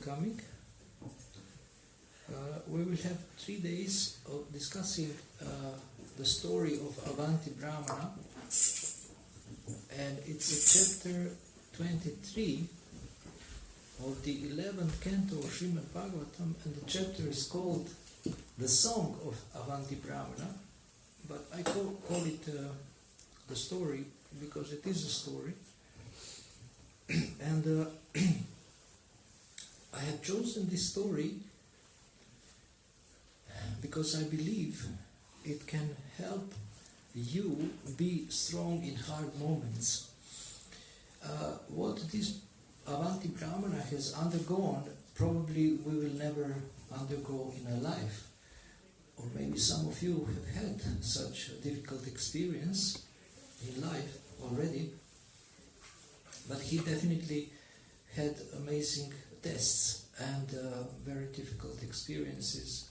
coming. We will have 3 days of discussing the story of Avanti Brahmana, and it's chapter 23 of the 11th canto of Srimad Bhagavatam, and the chapter is called The Song of Avanti Brahmana, but I call it the story because it is a story. And I have chosen this story because I believe it can help you be strong in hard moments. What this Avanti Brahmana has undergone, probably we will never undergo in our life. Or maybe some of you have had such a difficult experience in life already. But he definitely had amazing tests and very difficult experiences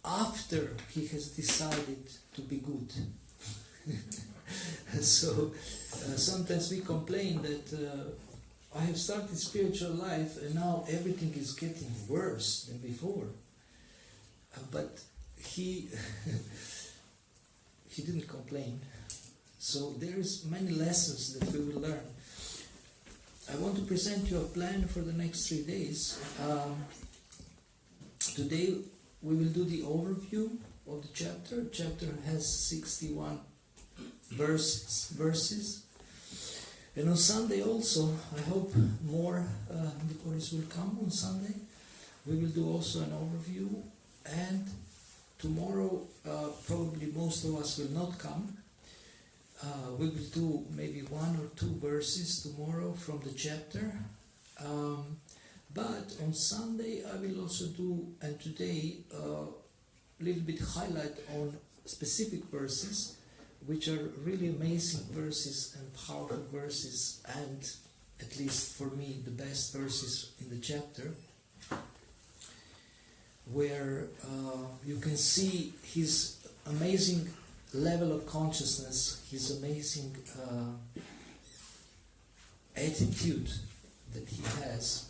after he has decided to be good. So sometimes we complain that I have started spiritual life and now everything is getting worse than before. But he didn't complain. So there is many lessons that we will learn. I want to present you a plan for the next 3 days. Today we will do the overview of the chapter. The chapter has 61 verses. And on Sunday also, I hope more devotees will come on Sunday. We will do also an overview. And tomorrow, probably most of us will not come. We will do maybe 1 or 2 verses tomorrow from the chapter. But on Sunday I will also do, and today, a little bit highlight on specific verses, which are really amazing verses and powerful verses, and at least for me the best verses in the chapter, where you can see his amazing level of consciousness, his amazing attitude that he has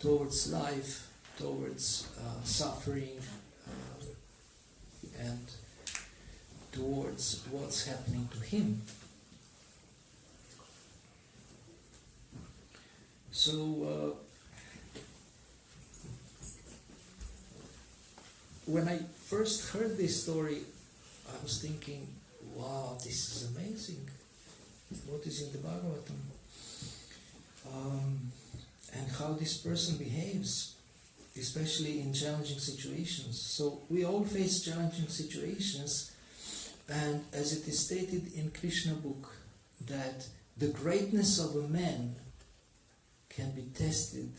towards life, towards suffering, and towards what's happening to him. So when I first heard this story, I was thinking, wow, this is amazing. What is in the Bhagavatam? And how this person behaves, especially in challenging situations. So we all face challenging situations, and as it is stated in Krishna book, that the greatness of a man can be tested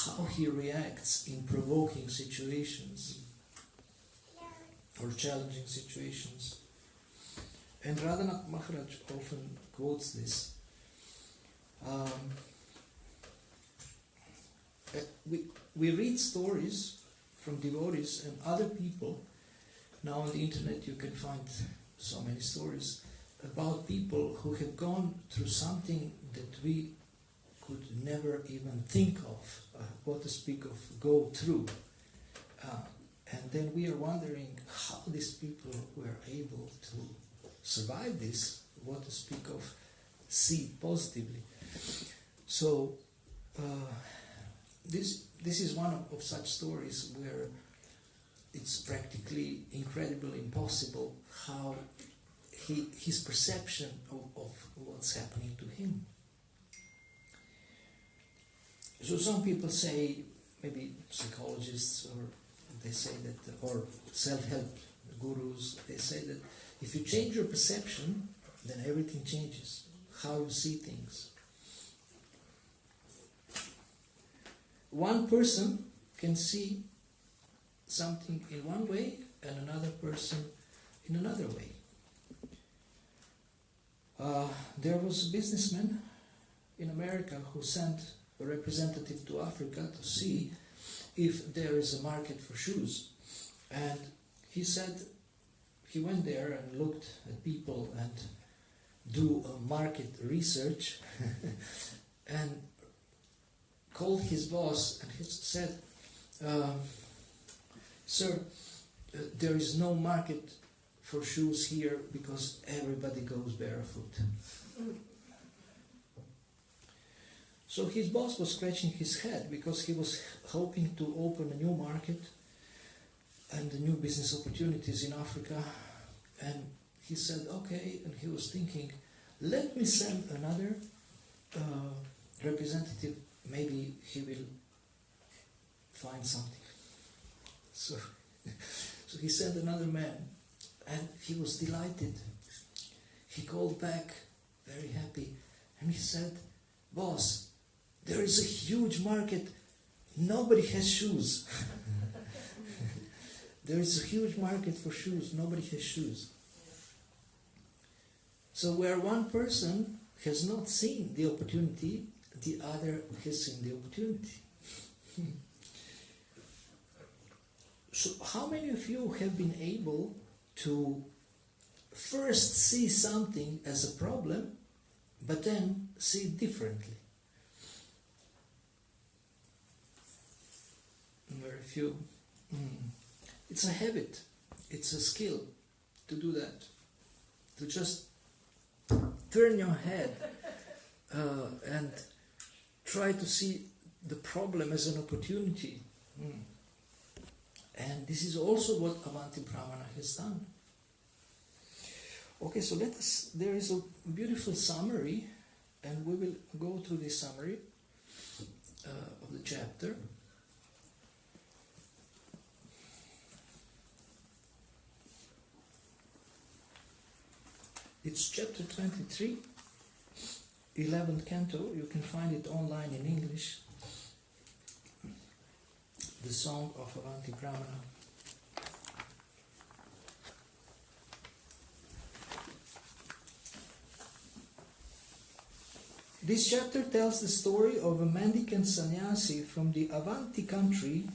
how he reacts in provoking situations or challenging situations. And Radhanath Maharaj often quotes this. We read stories from devotees and other people. Now on the internet you can find so many stories about people who have gone through something that we could never even think of, what to speak of go through. And then we are wondering how these people were able to survive this, what to speak of see positively. So this is one of such stories where it's practically incredibly impossible how his perception of what's happening to him. So some people say, maybe psychologists, or they say that, or self-help gurus, they say that if you change your perception, then everything changes, how you see things. One person can see something in one way and another person in another way. There was a businessman in America who sent a representative to Africa to see if there is a market for shoes. And he said he went there and looked at people and do a market research and called his boss and he said, "Sir, there is no market for shoes here because everybody goes barefoot." So his boss was scratching his head because he was hoping to open a new market and new business opportunities in Africa. And he said, okay, and he was thinking, let me send another representative, maybe he will find something. So he sent another man, and he was delighted. He called back, very happy, and he said, "Boss, there is a huge market. Nobody has shoes." There is a huge market for shoes. Nobody has shoes. So where one person has not seen the opportunity, the other has seen the opportunity. So how many of you have been able to first see something as a problem, but then see it differently? Very few. It's a habit, it's a skill to do that, to just turn your head and try to see the problem as an opportunity. And this is also what Avanti Brahmana has done. Okay, so there is a beautiful summary, and we will go through this summary of the chapter. It's chapter 23, 11th canto. You can find it online in English. The Song of Avanti Brahmana. This chapter tells the story of a mendicant sannyasi from the Avanti country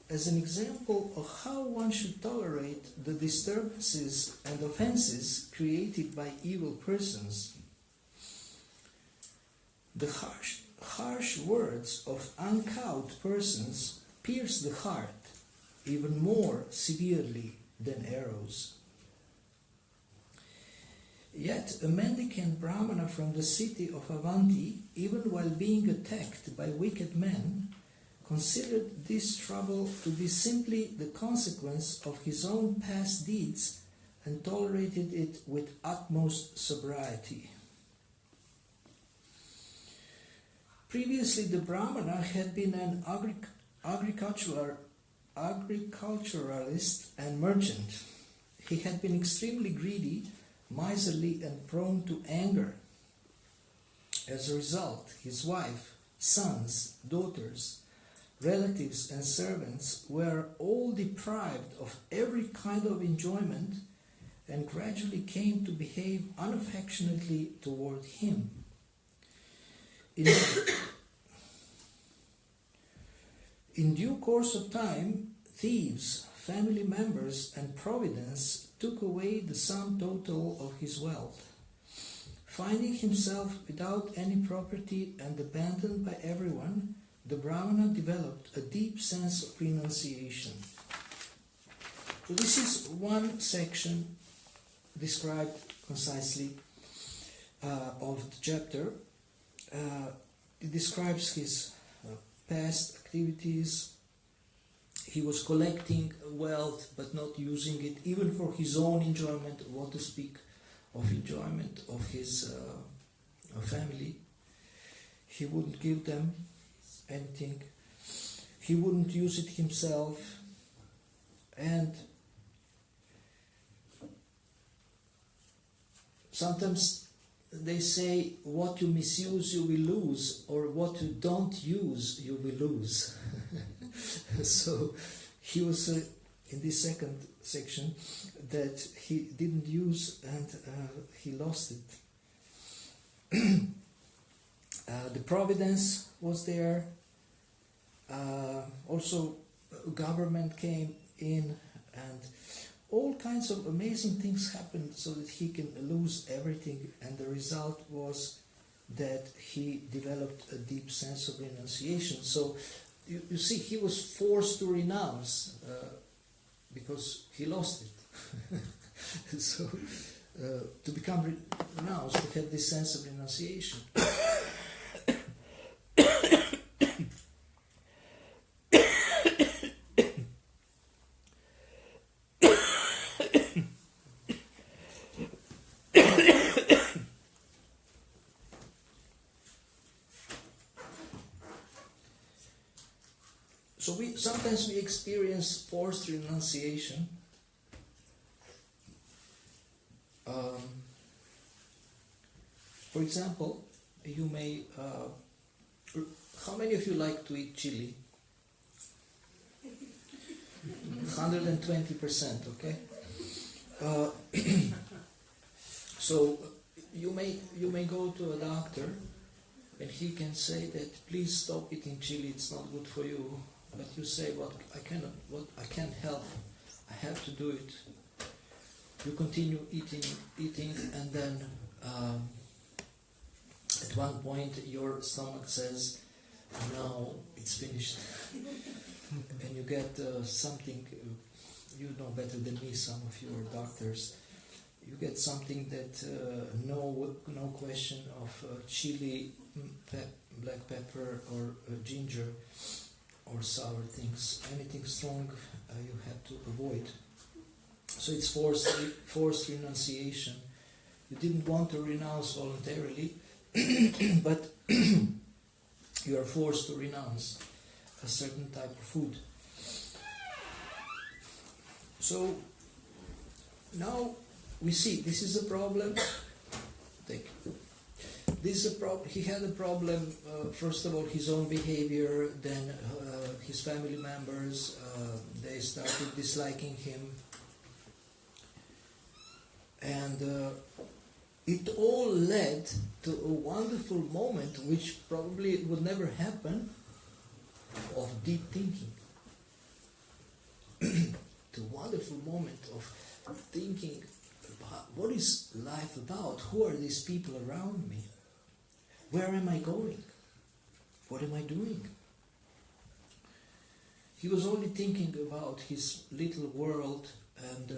as an example of how one should tolerate the disturbances and offenses created by evil persons. The harsh words of uncouth persons pierce the heart even more severely than arrows. Yet a mendicant Brahmana from the city of Avanti, even while being attacked by wicked men, considered this trouble to be simply the consequence of his own past deeds and tolerated it with utmost sobriety. Previously, the Brahmana had been an agriculturalist and merchant. He had been extremely greedy, miserly, and prone to anger. As a result, his wife, sons, daughters, relatives and servants were all deprived of every kind of enjoyment and gradually came to behave unaffectionately toward him. In due course of time, thieves, family members, and Providence took away the sum total of his wealth. Finding himself without any property and abandoned by everyone, the Brahmana developed a deep sense of renunciation. So this is one section described concisely of the chapter. It describes his past activities. He was collecting wealth but not using it, even for his own enjoyment, what to speak of enjoyment of his family. He wouldn't give them anything. He wouldn't use it himself. And sometimes they say, what you misuse you will lose, or what you don't use you will lose. So he was in this second section that he didn't use and he lost it. The Providence was there. Also government came in, and all kinds of amazing things happened so that he can lose everything, and the result was that he developed a deep sense of renunciation. So you see, he was forced to renounce because he lost it. So to become renounced, to have this sense of renunciation. So sometimes we experience forced renunciation. For example, you may. How many of you like to eat chili? 120%. Okay. So you may go to a doctor, and he can say that please stop eating chili. It's not good for you. But you say, "What I can't help. I have to do it." You continue eating, and then at one point your stomach says, "No, it's finished," and you get something. You know better than me. Some of you are doctors. You get something that no question of chili, black pepper, or ginger, or sour things. Anything strong you have to avoid. So it's forced renunciation. You didn't want to renounce voluntarily, but you are forced to renounce a certain type of food. So now we see this is a problem. This is a problem. He had a problem. First of all, his own behavior. Then his family members. They started disliking him, and it all led to a wonderful moment, which probably would never happen, of deep thinking. The wonderful moment of thinking about what is life about? Who are these people around me? Where am I going? What am I doing? He was only thinking about his little world and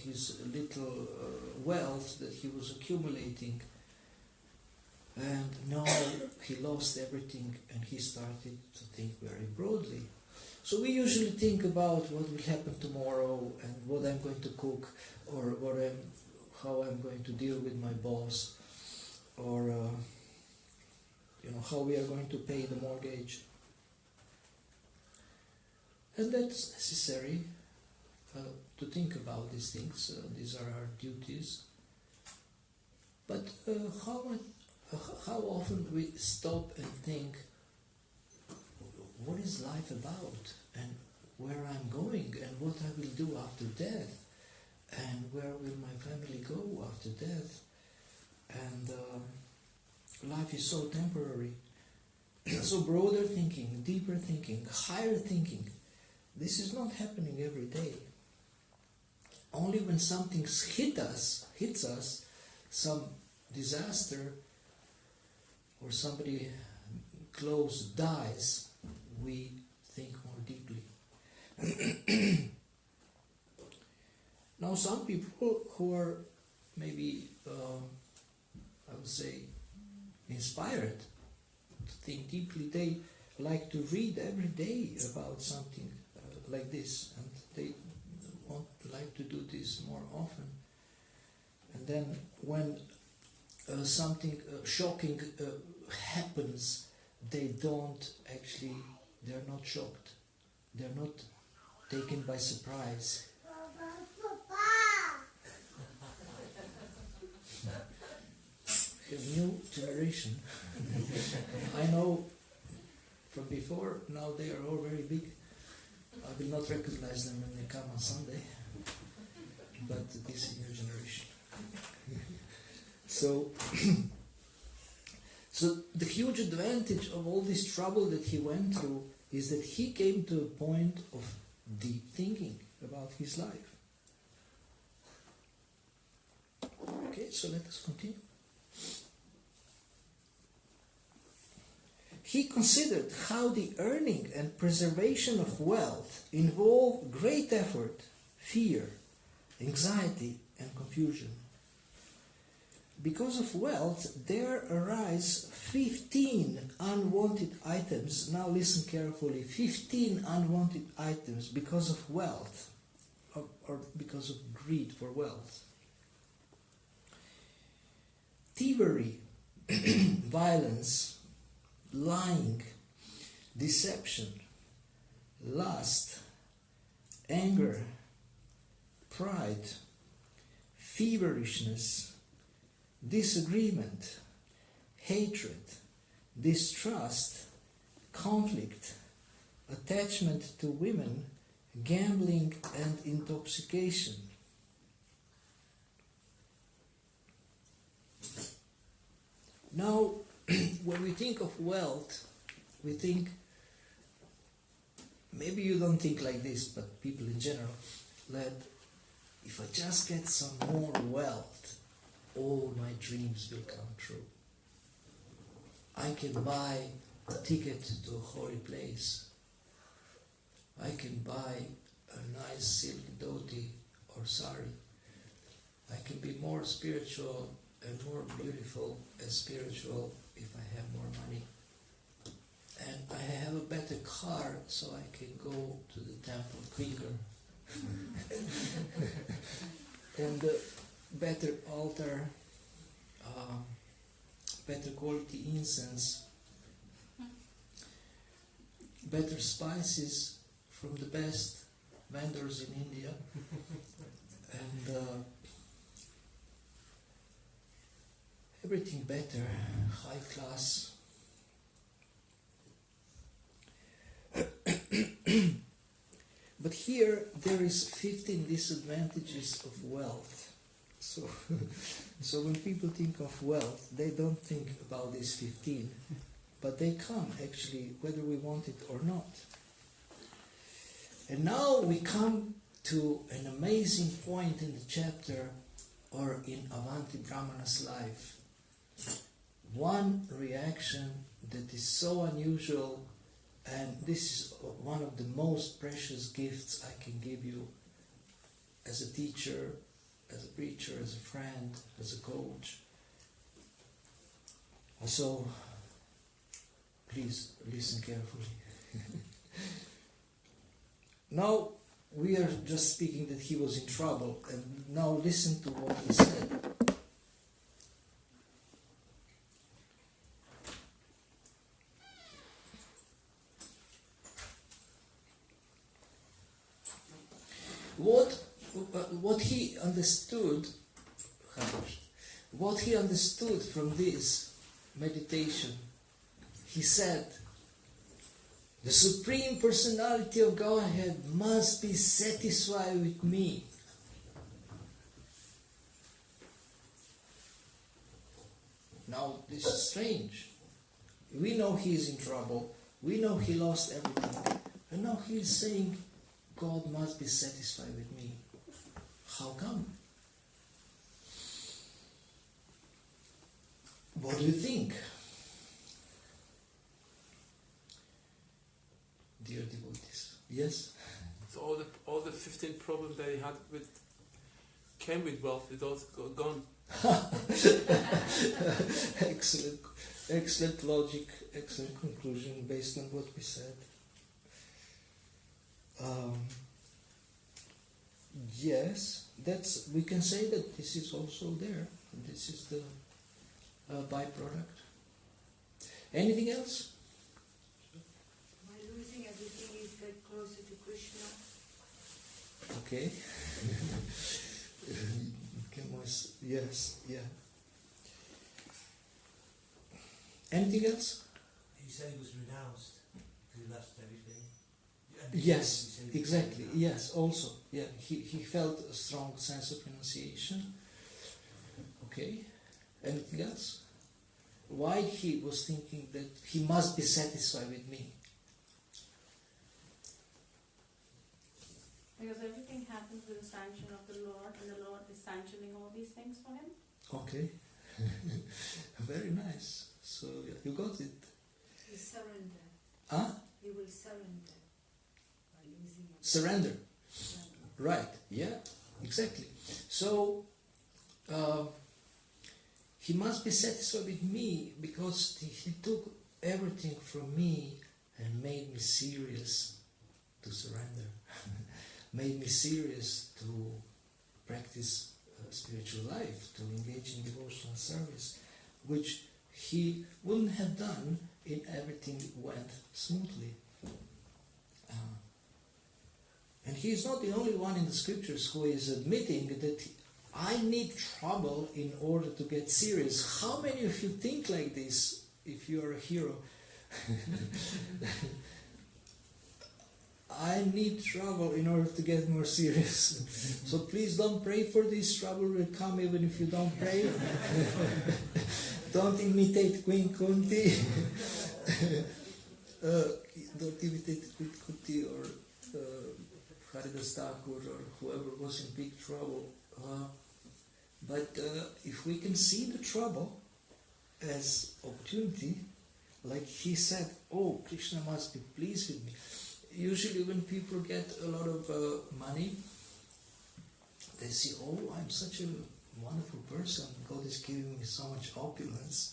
his little wealth that he was accumulating. And now he lost everything, and he started to think very broadly. So we usually think about what will happen tomorrow and what I'm going to cook, or how I'm going to deal with my boss, or how we are going to pay the mortgage. And that's necessary to think about these things. These are our duties. But how often we stop and think, what is life about, and where I'm going, and what I will do after death, and where will my family go after death? And life is so temporary. So broader thinking, deeper thinking, higher thinking, this is not happening every day. Only when something hits us, some disaster, or somebody close dies, we think more deeply. Now some people who are maybe, I would say, inspired to think deeply, they like to read every day about something like this, and they like to do this more often. And then when something shocking happens, they're not shocked. They're not taken by surprise. A new generation. I know from before, now they are all very big. I will not recognize them when they come on Sunday, but this is new generation. So the huge advantage of all this trouble that he went through is that he came to a point of deep thinking about his life. Okay, so let us continue. he considered how the earning and preservation of wealth involve great effort, fear, anxiety, and confusion. Because of wealth, there arise 15 unwanted items. Now listen carefully. 15 unwanted items because of wealth, or because of greed for wealth. Thievery, violence, lying, deception, lust, anger, pride, feverishness, disagreement, hatred, distrust, conflict, attachment to women, gambling, and intoxication. Now, when we think of wealth, we think, maybe you don't think like this, but people in general, that if I just get some more wealth, all my dreams will come true. I can buy a ticket to a holy place. I can buy a nice silk dhoti or sari. I can be more spiritual and more beautiful and spiritual if I have more money. And I have a better car so I can go to the temple quicker. And better altar, better quality incense, better spices from the best vendors in India, and everything better, high class. But here there is 15 disadvantages of wealth. So, so when people think of wealth, they don't think about these 15, but they come actually whether we want it or not. And now we come to an amazing point in the chapter, or in Avanti Brahmana's life. One reaction that is so unusual, and this is one of the most precious gifts I can give you as a teacher, as a preacher, as a friend, as a coach. So, please listen carefully. Now, we are just speaking that he was in trouble, and now listen to what he said. What he understood, from this meditation, he said, the Supreme Personality of Godhead must be satisfied with me. Now, this is strange. We know he is in trouble. We know he lost everything. And now he is saying, God must be satisfied with me. How come? What do you think? Dear devotees. Yes? So all the 15 problems that he had came with wealth, it's all gone. Excellent logic, excellent conclusion based on what we said. Yes, we can say that this is also there. This is the byproduct. Anything else? By losing everything is get closer to Krishna. Okay. Yes, yeah. Anything else? He said he was renounced because he lost everything. Yes, exactly. Yes, also. Yeah, he felt a strong sense of renunciation. Okay. Anything else? Why he was thinking that he must be satisfied with me? Because everything happens with the sanction of the Lord, and the Lord is sanctioning all these things for him. Okay. Very nice. So you got it. You surrender. Huh? You will surrender by losing everything. Surrender. Surrender. Right, yeah, exactly. So, he must be satisfied with me because he took everything from me and made me serious to surrender. Made me serious to practice spiritual life, to engage in devotional service, which he wouldn't have done if everything went smoothly. And he is not the only one in the scriptures who is admitting that I need trouble in order to get serious. How many of you think like this if you are a hero? I need trouble in order to get more serious. So please don't pray for this. Trouble will come even if you don't pray. Don't imitate Queen Kunti. Don't imitate Queen Kunti or Haridas Thakur or whoever was in big trouble. But if we can see the trouble as opportunity, like he said, oh, Krishna must be pleased with me. Usually when people get a lot of money, they say, oh, I'm such a wonderful person. God is giving me so much opulence.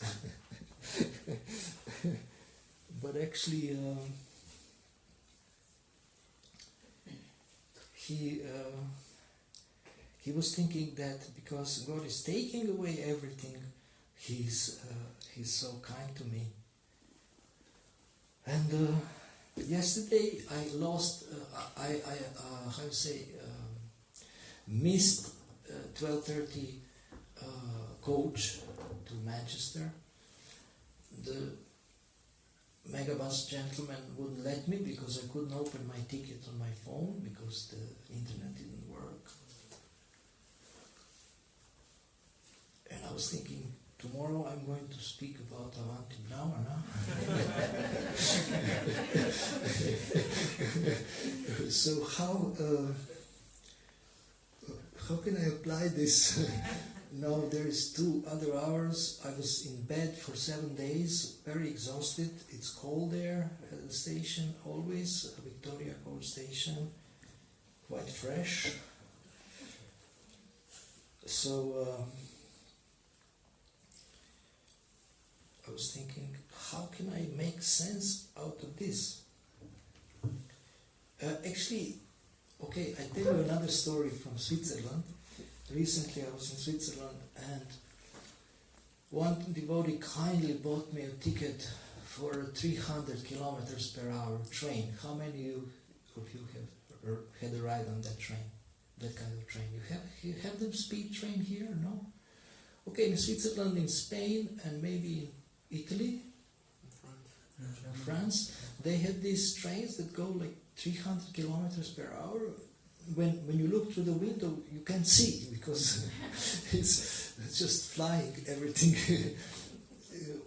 But actually, he was thinking that because God is taking away everything, He's so kind to me. And yesterday I lost, missed 12:30 coach to Manchester. The megabus gentleman wouldn't let me because I couldn't open my ticket on my phone because the internet didn't work. And I was thinking, tomorrow I'm going to speak about Avanti Brahmana. So how can I apply this? Now there is 2 other hours. I was in bed for 7 days, very exhausted. It's cold there at the station, always, Victoria Cold Station, quite fresh. So I was thinking, how can I make sense out of this? Actually, okay, I tell you another story from Switzerland. Recently I was in Switzerland and one devotee kindly bought me a ticket for a 300 kilometers per hour train. How many of you have had a ride on that train? That kind of train? You have the speed train here? No? Okay, in Switzerland, in Spain, and maybe in Italy, in France, they have these trains that go like 300 kilometers per hour. When you look through the window, you can't see because it's just flying, everything.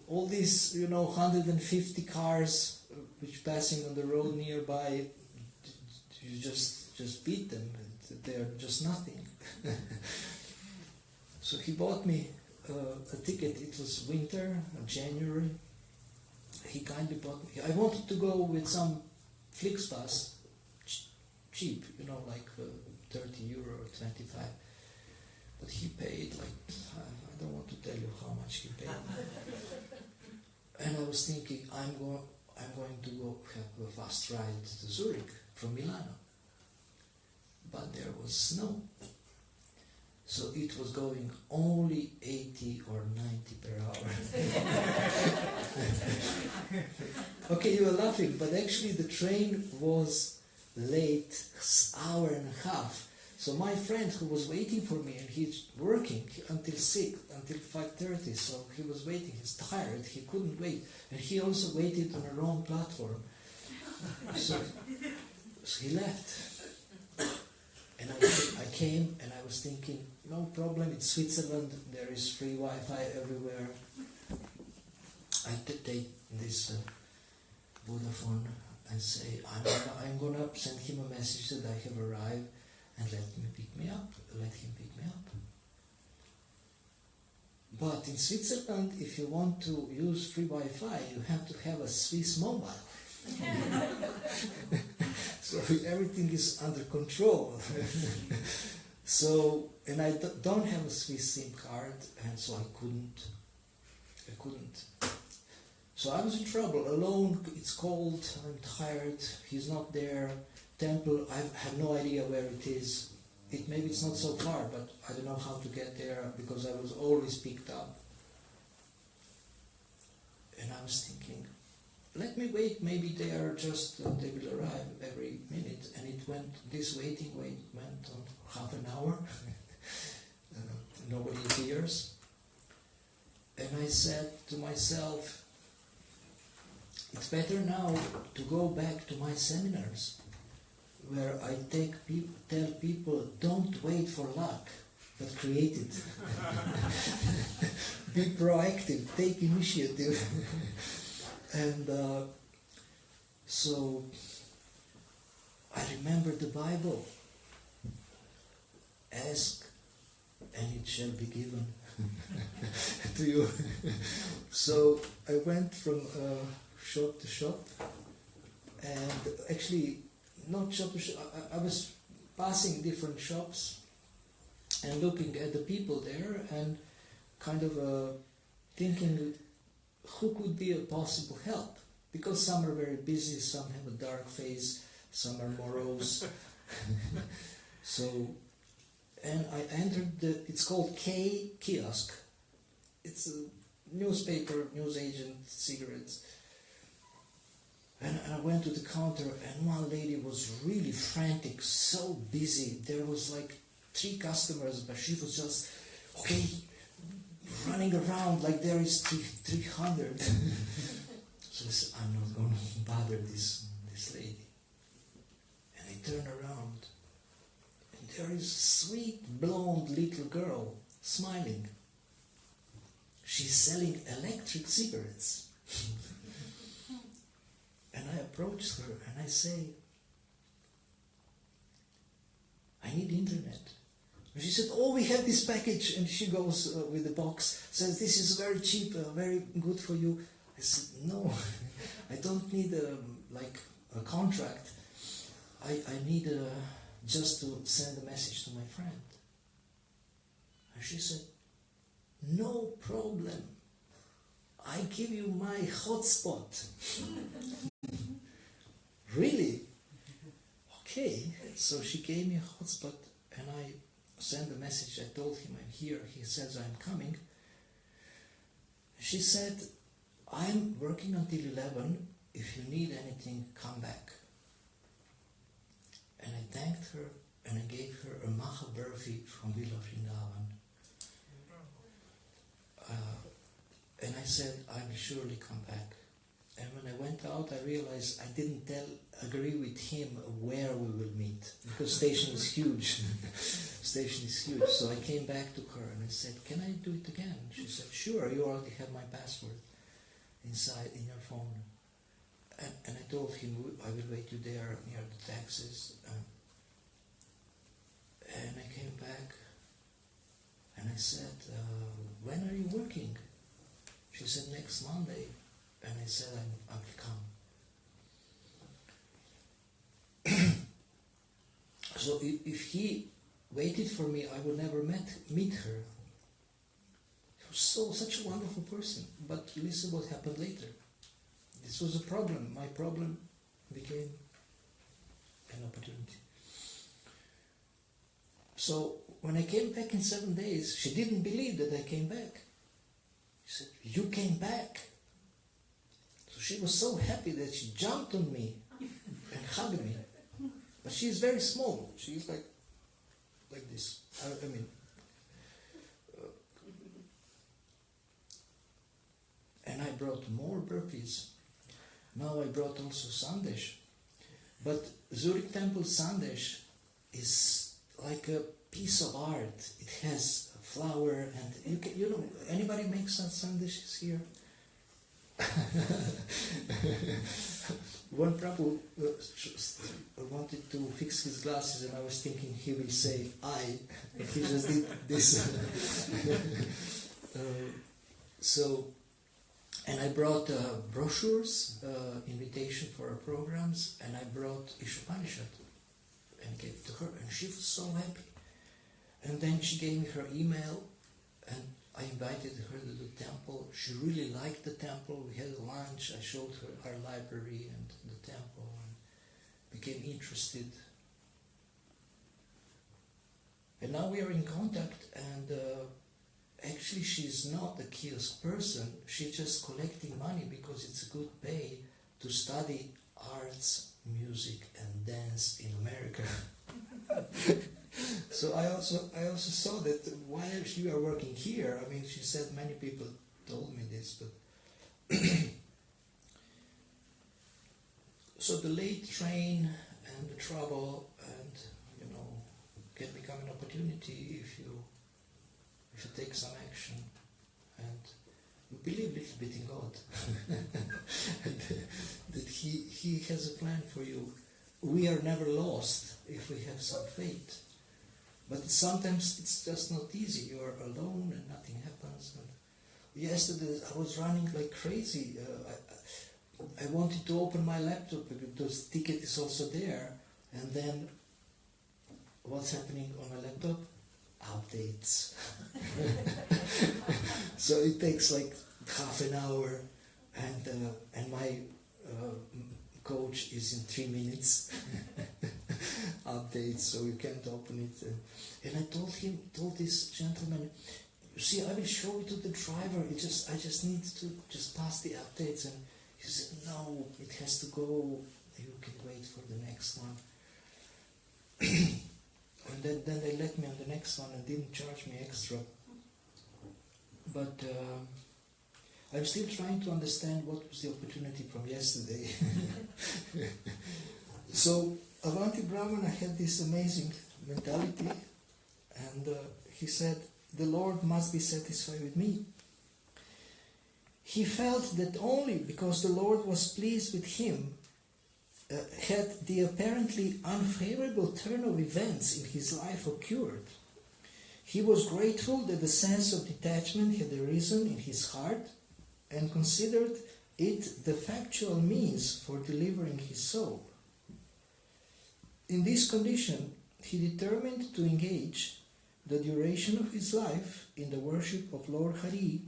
All these, 150 cars which passing on the road nearby, you just beat them. They're just nothing. So he bought me a ticket. It was winter, January. He kindly bought me. I wanted to go with some Flixbus, cheap, like 30 euro or 25. But he paid I don't want to tell you how much he paid. And I was thinking, I'm going to go have a fast ride to Zurich from Milano. But there was snow. So it was going only 80 or 90 per hour. Okay, you are laughing, but actually the train was late, hour and a half. So my friend who was waiting for me, and he's working until 5:30, so he was waiting, he's tired, he couldn't wait. And he also waited on a wrong platform. So he left. And I came and I was thinking, no problem, it's Switzerland, there is free Wi-Fi everywhere. I take this Vodafone and say, I'm gonna send him a message that I have arrived and let him pick me up. But in Switzerland, if you want to use free Wi-Fi, you have to have a Swiss mobile. So everything is under control. So, and I don't have a Swiss SIM card, and so I couldn't. So I was in trouble, alone, it's cold, I'm tired, he's not there, temple, I have no idea where it is. Maybe it's not so far, but I don't know how to get there because I was always picked up. And I was thinking, let me wait, maybe they will arrive every minute. And it went, this waiting went on half an hour. Nobody appears. And I said to myself, it's better now to go back to my seminars, where I tell people, don't wait for luck, but create it. Be proactive, take initiative. And so I remember the Bible. Ask and it shall be given to you. So I went from shop to shop, and actually not shop to shop, I was passing different shops and looking at the people there and kind of thinking who could be a possible help, because some are very busy, some have a dark face, some are morose. So, and I entered it's called K Kiosk. It's a newspaper, newsagent, cigarettes. And I went to the counter, and one lady was really frantic, so busy. There was like 3 customers, but she was just, okay, running around like there is 300. So I said, I'm not going to bother this lady. And I turn around, and there is a sweet, blonde little girl, smiling. She's selling electric cigarettes. And I approached her and I say, I need internet. And she said, oh, we have this package. And she goes with the box, says, this is very cheap, very good for you. I said, no, I don't need a contract. I need just to send a message to my friend. And she said, no problem. I give you my hotspot. Really? Okay. So she gave me a hotspot and I sent a message. I told him I'm here. He says I'm coming. She said, I'm working until 11. If you need anything, come back. And I thanked her and I gave her a Maha Burfi from Villa Vrindavan. And I said, I will surely come back. And when I went out, I realized I didn't agree with him where we will meet, because station is huge. Station is huge. So I came back to her and I said, can I do it again? She said, sure, you already have my password inside in your phone. And I told him, I will wait you there near the taxis. And I came back and I said, when are you working? She said, next Monday. And I said, I will come. So if he waited for me, I would never meet her. She was such a wonderful person. But listen what happened later. This was a problem. My problem became an opportunity. So when I came back in 7 days, she didn't believe that I came back. She said, you came back? So she was so happy that she jumped on me and hugged me. But she is very small. She is like this. I mean, and I brought more burpees. Now I brought also sandesh. But Zurich Temple sandesh is like a piece of art. It has a flower and you know, anybody makes sandwiches here? One Prabhu wanted to fix his glasses and I was thinking he will say I, but he just did this. And I brought brochures, invitation for our programs, and I brought Ishopanishad and gave it to her, and she was so happy. And then she gave me her email, and I invited her to the temple. She really liked the temple. We had lunch. I showed her our library and the temple, and became interested. And now we are in contact, and actually she's not a kiosk person. She's just collecting money because it's a good pay to study arts, music, and dance in America. So I also saw that while you are working here, I mean, she said many people told me this, but so the late train and the trouble and can become an opportunity if you take some action, and we believe a little bit in God that He has a plan for you. We are never lost if we have some faith. But sometimes it's just not easy. You are alone and nothing happens. And yesterday I was running like crazy. I wanted to open my laptop because the ticket is also there. And then what's happening on my laptop? Updates. So it takes like half an hour, and my coach is in 3 minutes. Updates, so you can't open it. And I told this gentleman, you see, I will show it to the driver. I just need to just pass the updates. And he said, no, it has to go. You can wait for the next one. And then they let me on the next one and didn't charge me extra. But I'm still trying to understand what was the opportunity from yesterday. So Avanti Brahmana had this amazing mentality, and he said, the Lord must be satisfied with me. He felt that only because the Lord was pleased with him had the apparently unfavorable turn of events in his life occurred. He was grateful that the sense of detachment had arisen in his heart and considered it the factual means for delivering his soul. In this condition, he determined to engage the duration of his life in the worship of Lord Hari,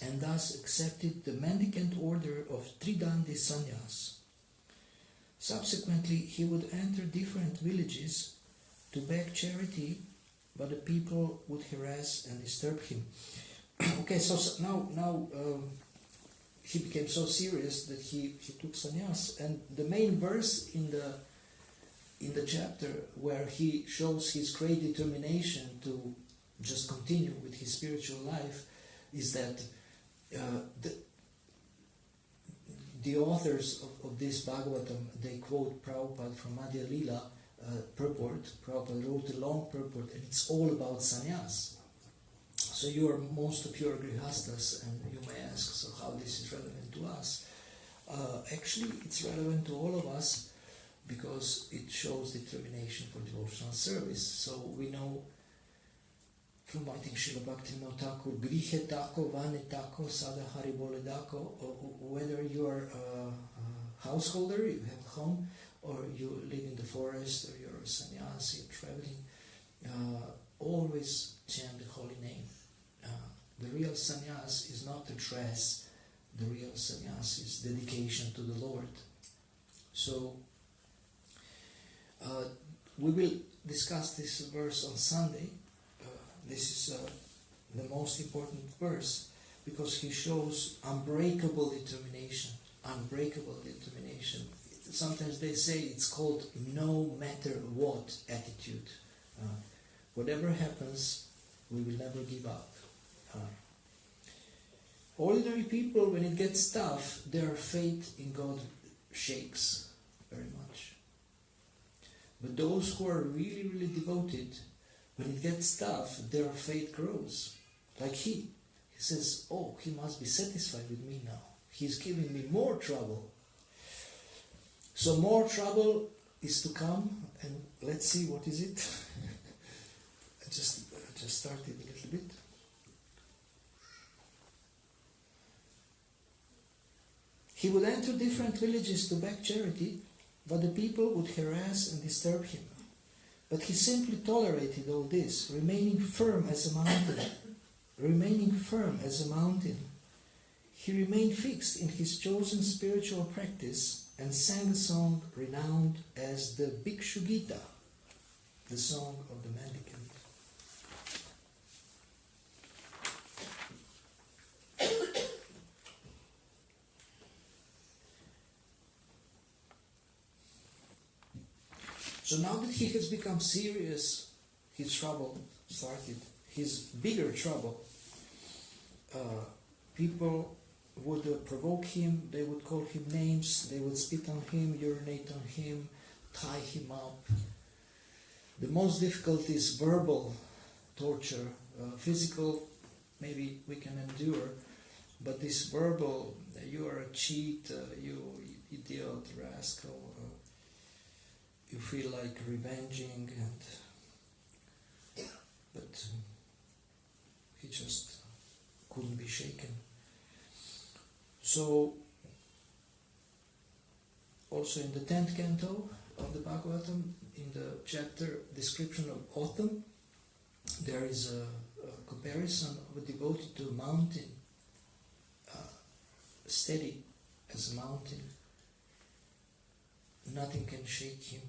and thus accepted the mendicant order of Tridandi Sannyas. Subsequently, he would enter different villages to beg charity, but the people would harass and disturb him. Okay, so now he became so serious that he took sannyas, and the main verse in the chapter where he shows his great determination to just continue with his spiritual life is that the authors of this Bhagavatam, they quote Prabhupada from Madhya Lila purport. Prabhupada wrote a long purport, and it's all about sannyas. So most of you are grihastas, and you may ask, so how this is relevant to us? Actually, it's relevant to all of us because it shows determination for devotional service. So we know from, I think, Srila Bhaktivinoda Thakur, grihe tako, vane tako, sada haribole dako, whether you are a householder, you have a home, or you live in the forest, or you're a sannyasi, you're traveling, always chant the holy name. The real sannyas is not the dress, the real sannyas is dedication to the Lord. So, we will discuss this verse on Sunday. This is the most important verse because he shows unbreakable determination. Unbreakable determination. Sometimes they say it's called no matter what attitude. Whatever happens, we will never give up. Ordinary people, when it gets tough, their faith in God shakes very much. But those who are really, really devoted, when it gets tough, their faith grows. Like he says, oh, he must be satisfied with me now. He's giving me more trouble. So more trouble is to come, and let's see, what is it? I just started a little bit. He would enter different villages to beg charity, but the people would harass and disturb him. But he simply tolerated all this, remaining firm as a mountain. Remaining firm as a mountain. He remained fixed in his chosen spiritual practice and sang a song renowned as the Bhikshu Gita, the song of the mendicant. So now that he has become serious, his trouble started, his bigger trouble. People would provoke him, they would call him names, they would spit on him, urinate on him, tie him up. The most difficult is verbal torture. Physical, maybe we can endure, but this verbal, you are a cheat, you idiot, rascal, you feel like revenging, but he just couldn't be shaken. So, also in the 10th canto of the Bhagavatam, in the chapter description of autumn, there is a comparison of a devotee to a mountain, steady as a mountain. Nothing can shake him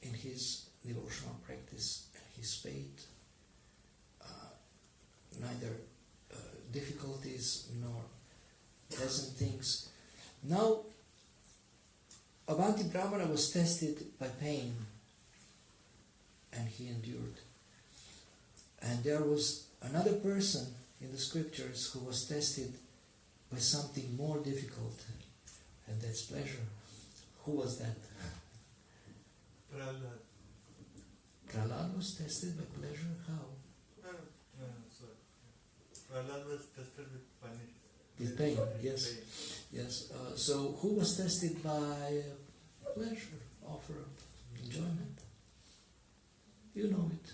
in his devotional practice and his faith. Neither difficulties nor pleasant things. Now, Avanti Brahmana was tested by pain, and he endured. And there was another person in the scriptures who was tested by something more difficult, and that's pleasure. Who was that? Prahlad. Prahlad was tested by pleasure? How? Prahlad was tested with punishment. With pain, yes. Pain. Yes. So who was tested by pleasure, offer, enjoyment? You know it.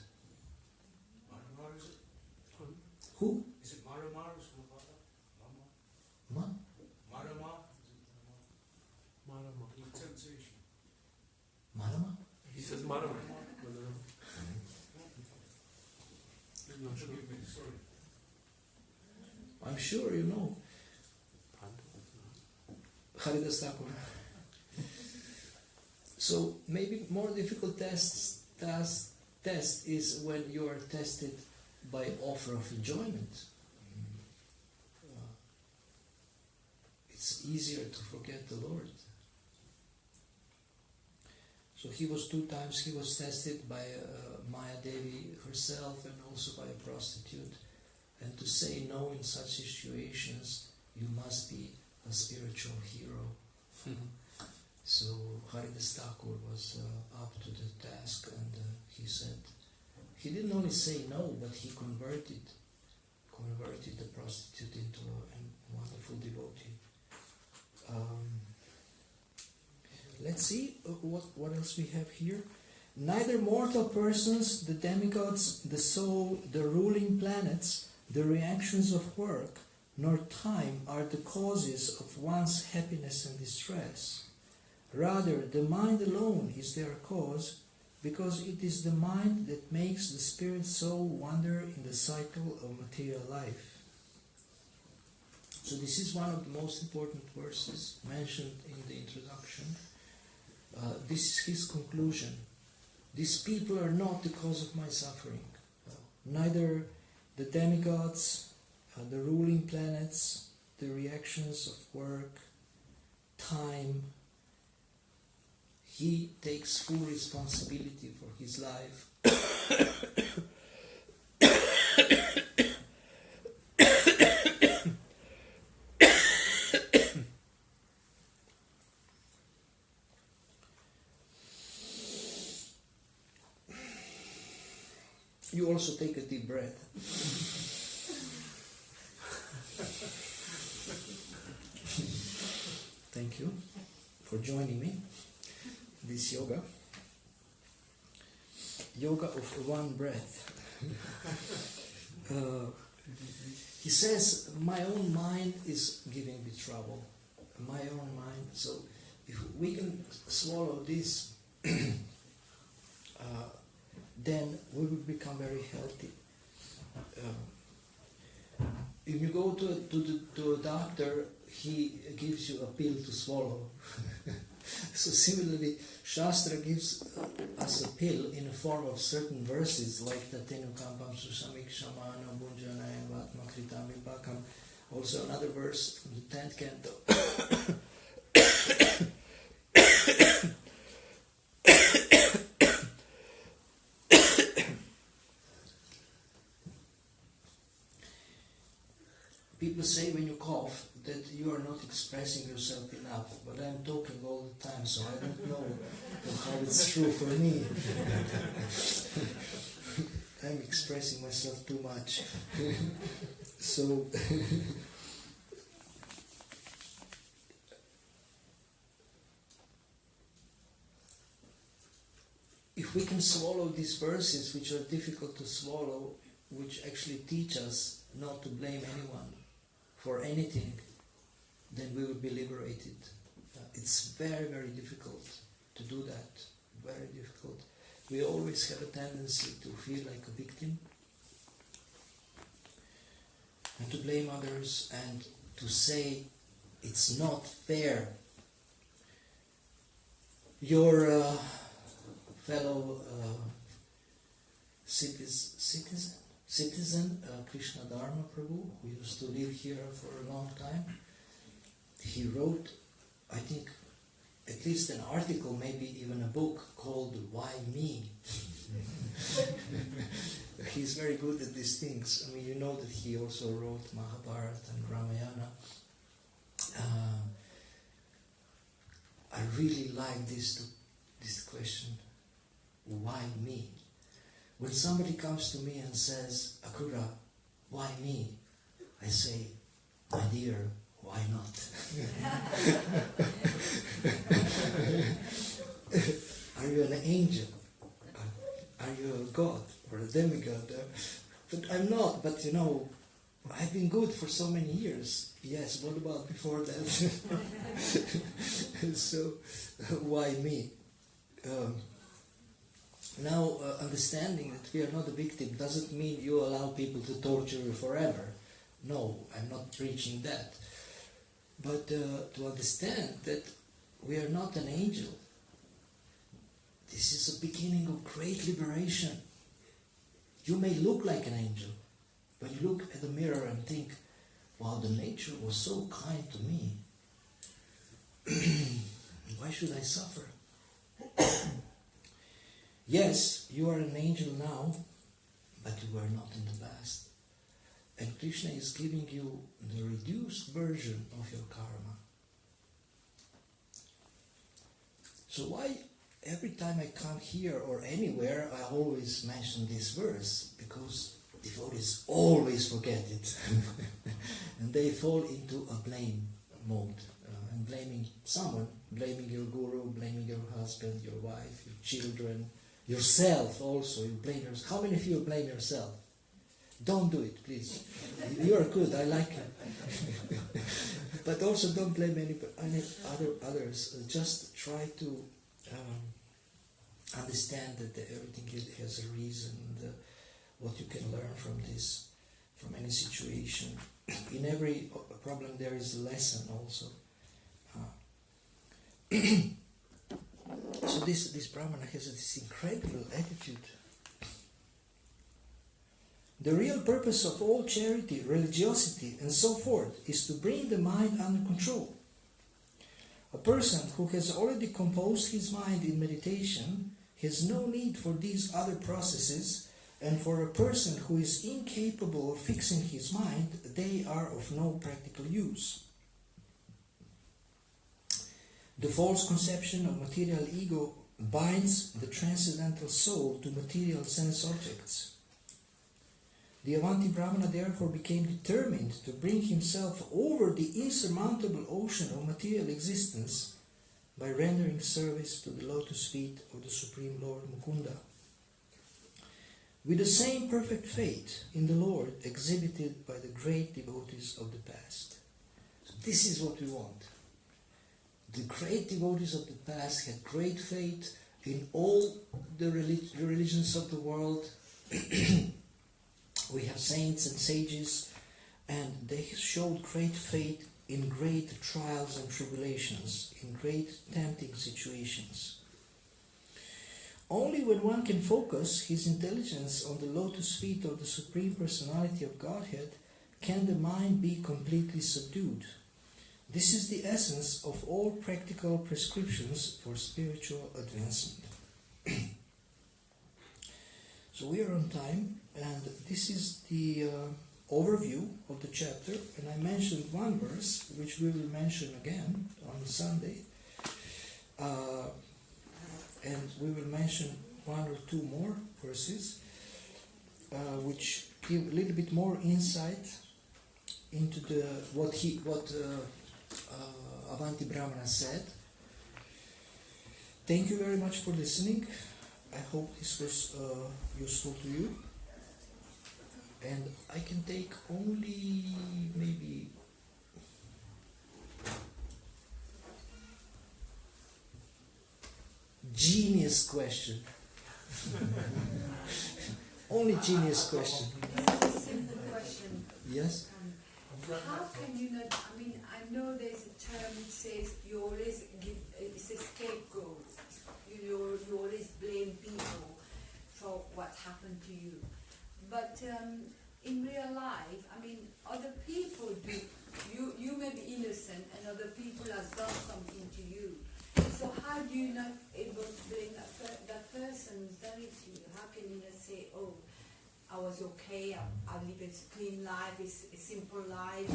Maramar is it? Who? Is it Maramar or Sulapata? Ma? Maramar? Marama. In temptation. Marama? He says Marama. Forgive me, sorry. I'm sure you know. Haridas Thakur. So maybe more difficult test is when you are tested by offer of enjoyment. It's easier to forget the Lord. So he was 2 times, he was tested by Maya Devi herself and also by a prostitute. And to say no in such situations, you must be a spiritual hero. So Haridas Thakur was up to the task, and he said, he didn't only say no, but he converted the prostitute into a wonderful devotee. Let's see what else we have here. Neither mortal persons, the demigods, the soul, the ruling planets, the reactions of work, nor time are the causes of one's happiness and distress. Rather, the mind alone is their cause, because it is the mind that makes the spirit soul wander in the cycle of material life. So this is one of the most important verses mentioned in the introduction. This is his conclusion. These people are not the cause of my suffering. Neither the demigods, the ruling planets, the reactions of work, time. He takes full responsibility for his life. You also take a deep breath. Thank you for joining me. This yoga of one breath. He says, my own mind is giving me trouble. my own mind. So if we can swallow this, then we will become very healthy. If you go to a doctor, he gives you a pill to swallow. So similarly, Shastra gives us a pill in the form of certain verses like Tatenu Kampam Susamik Shamana Bunjanaya Vatma Kritam Vipakam. Also another verse from the 10th canto. People say when you cough that you are not expressing yourself enough, but I'm talking all the time, so I don't know how it's true for me. I'm expressing myself too much. So, if we can swallow these verses, which are difficult to swallow, which actually teach us not to blame anyone for anything, then we will be liberated. It's very, very difficult to do that. Very difficult. We always have a tendency to feel like a victim and to blame others and to say it's not fair. Your fellow citizen Krishna Dharma Prabhu, who used to live here for a long time, he wrote, I think, at least an article, maybe even a book called Why Me? He's very good at these things. I mean, you know that he also wrote Mahabharata and Ramayana. I really like this question, why me? When somebody comes to me and says, Akura, why me? I say, my dear, why not? Are you an angel? Are you a god or a demigod? But I'm not, but you know, I've been good for so many years. Yes, what about before that? So, why me? Now, understanding that we are not a victim doesn't mean you allow people to torture you forever. No, I'm not preaching that. But to understand that we are not an angel. This is a beginning of great liberation. You may look like an angel. When you look at the mirror and think, wow, the nature was so kind to me. Why should I suffer? Yes, you are an angel now, but you were not in the past. And Krishna is giving you the reduced version of your karma. So why every time I come here or anywhere, I always mention this verse? Because devotees always forget it. And they fall into a blame mode. And blaming someone, blaming your guru, blaming your husband, your wife, your children, yourself also. You blame yourself. How many of you blame yourself? Don't do it, please. You are good, I like you. But also don't blame any others. Just try to understand that everything has a reason, what you can learn from this, from any situation. In every problem there is a lesson also. So this Brahmana has this incredible attitude. The real purpose of all charity, religiosity, and so forth is to bring the mind under control. A person who has already composed his mind in meditation has no need for these other processes, and for a person who is incapable of fixing his mind, they are of no practical use. The false conception of material ego binds the transcendental soul to material sense objects. The Avanti Brahmana therefore became determined to bring himself over the insurmountable ocean of material existence by rendering service to the lotus feet of the Supreme Lord Mukunda. With the same perfect faith in the Lord exhibited by the great devotees of the past. So this is what we want. the great devotees of the past had great faith in all the religions of the world. We have saints and sages, and they showed great faith in great trials and tribulations, in great tempting situations. Only when one can focus his intelligence on the lotus feet of the Supreme Personality of Godhead can the mind be completely subdued. This is the essence of all practical prescriptions for spiritual advancement. So we are on time, and this is the overview of the chapter, and I mentioned one verse, which we will mention again on Sunday, and we will mention one or two more verses, which give a little bit more insight into what Avanti Brahmana said. Thank you very much for listening. I hope this was useful to you. And I can take only maybe genius question. Only genius question. This is a simple question. Yes? How can you not, I mean, I know there's a term that says you always give, it's a scapegoat. You always blame people for what happened to you. But in real life, I mean, other people do. You may be innocent and other people have done something to you. So how do you not able to blame that person who's done it to you? How can you not say, oh, I was okay, I live a clean life, it's a simple life,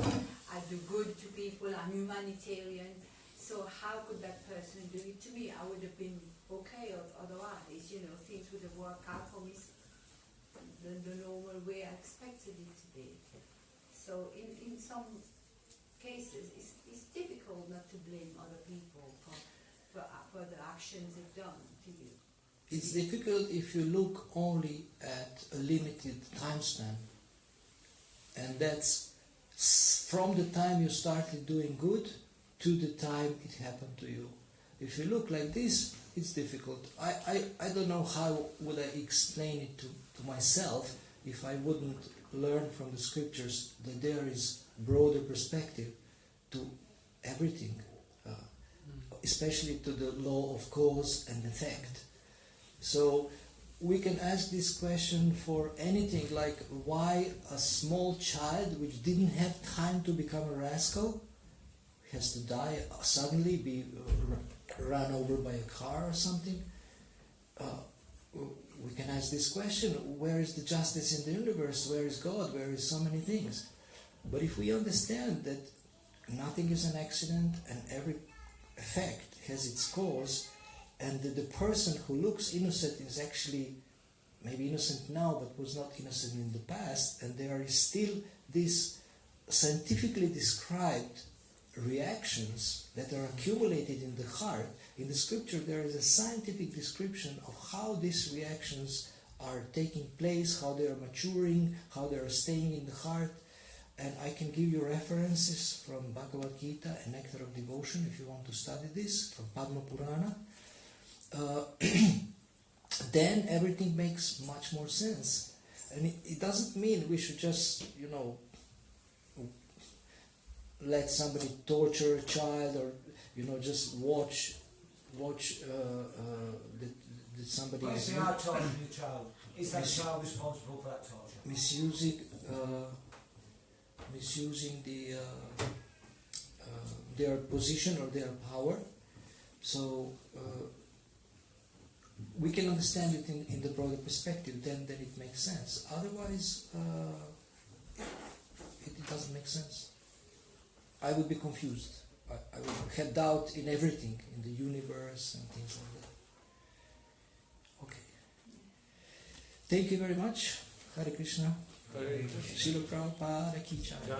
I do good to people, I'm humanitarian. So how could that person do it to me? I would have been okay, or otherwise, things would have worked out for me the normal way I expected it to be. So in some cases, it's difficult not to blame other people for the actions they've done to you. It's difficult if you look only at a limited time span. And that's from the time you started doing good to the time it happened to you. If you look like this, it's difficult. I don't know how would I explain it to myself if I wouldn't learn from the scriptures that there is broader perspective to everything, especially to the law of cause and effect. So we can ask this question for anything, like why a small child which didn't have time to become a rascal has to die suddenly, be run over by a car or something. We can ask this question, where is the justice in the universe? Where is God? Where is so many things? But if we understand that nothing is an accident and every effect has its cause, and that the person who looks innocent is actually maybe innocent now but was not innocent in the past, and there is still this scientifically described reactions that are accumulated in the heart. In the scripture there is a scientific description of how these reactions are taking place, how they are maturing, how they are staying in the heart. And I can give you references from Bhagavad Gita and Nectar of Devotion if you want to study this, from Padma Purana. Then everything makes much more sense. And it doesn't mean we should just, let somebody torture a child, or just watch that somebody When you is say I torturing your child, is that child responsible for that torture? misusing their position or their power. So we can understand it in the broader perspective, then it makes sense. Otherwise, it doesn't make sense. I would be confused. I would have doubt in everything, in the universe and things like that. Okay. Thank you very much. Hare Krishna. Hare Krishna. Srila Prabhupada Ki Jai. Jai.